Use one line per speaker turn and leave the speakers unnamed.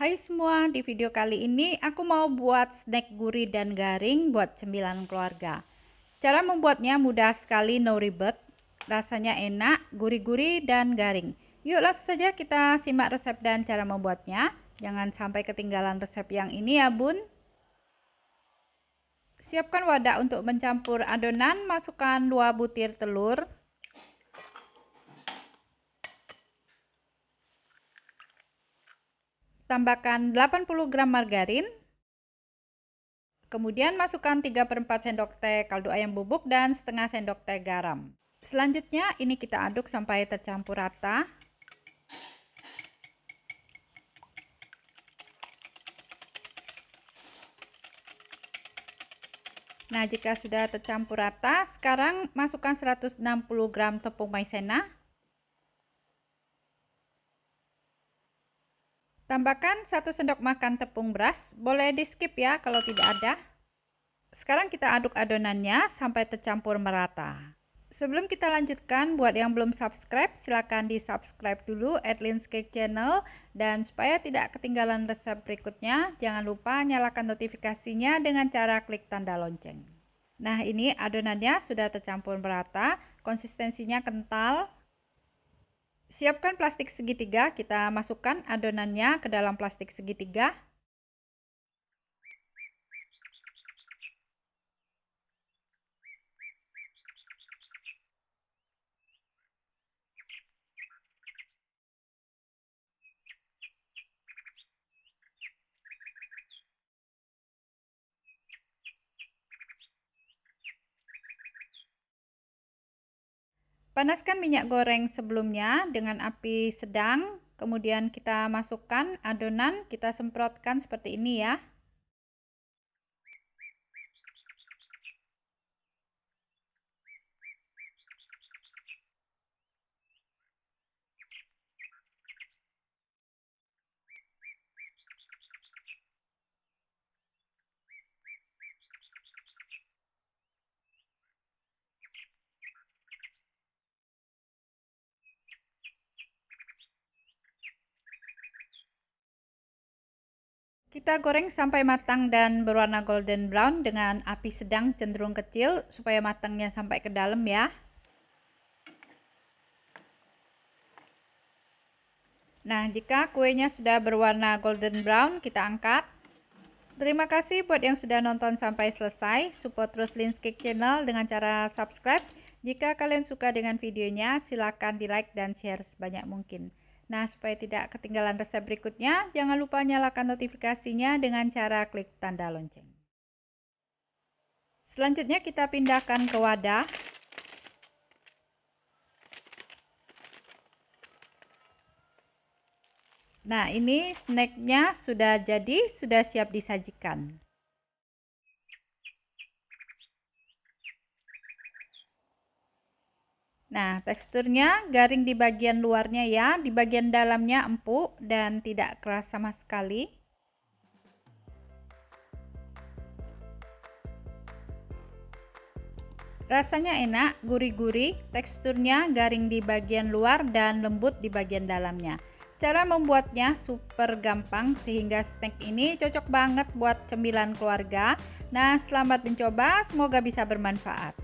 Hai semua, di video kali ini aku mau buat snack gurih dan garing buat cemilan keluarga. Cara membuatnya mudah sekali, no ribet. Rasanya enak, gurih-gurih dan garing. Yuk langsung saja kita simak resep dan cara membuatnya. Jangan sampai ketinggalan resep yang ini ya bun. Siapkan wadah untuk mencampur adonan, masukkan 2 butir telur. Tambahkan 80 gram margarin. Kemudian masukkan 3/4 sendok teh kaldu ayam bubuk dan setengah sendok teh garam. Selanjutnya ini kita aduk sampai tercampur rata. Nah, jika sudah tercampur rata, sekarang masukkan 160 gram tepung maizena. Tambahkan 1 sendok makan tepung beras, boleh di skip ya kalau tidak ada. Sekarang kita aduk adonannya sampai tercampur merata. Sebelum kita lanjutkan, buat yang belum subscribe, silakan di subscribe dulu Adlin's Cake Channel. Dan supaya tidak ketinggalan resep berikutnya, jangan lupa nyalakan notifikasinya dengan cara klik tanda lonceng. Nah, ini adonannya sudah tercampur merata, konsistensinya kental. Siapkan plastik segitiga, kita masukkan adonannya ke dalam plastik segitiga. Panaskan minyak goreng sebelumnya dengan api sedang, kemudian kita masukkan adonan, kita semprotkan seperti ini ya. Kita goreng sampai matang dan berwarna golden brown dengan api sedang cenderung kecil supaya matangnya sampai ke dalam ya. Nah, jika kuenya sudah berwarna golden brown, kita angkat. Terima kasih buat yang sudah nonton sampai selesai. Support terus Adlin's Cake Channel dengan cara subscribe. Jika kalian suka dengan videonya, silakan di like dan share sebanyak mungkin. Nah, supaya tidak ketinggalan resep berikutnya, jangan lupa nyalakan notifikasinya dengan cara klik tanda lonceng. Selanjutnya kita pindahkan ke wadah. Nah, ini snacknya sudah jadi, sudah siap disajikan. Nah, teksturnya garing di bagian luarnya ya, di bagian dalamnya empuk dan tidak keras sama sekali. Rasanya enak, gurih-gurih, teksturnya garing di bagian luar dan lembut di bagian dalamnya. Cara membuatnya super gampang sehingga snack ini cocok banget buat cemilan keluarga. Nah, selamat mencoba, semoga bisa bermanfaat.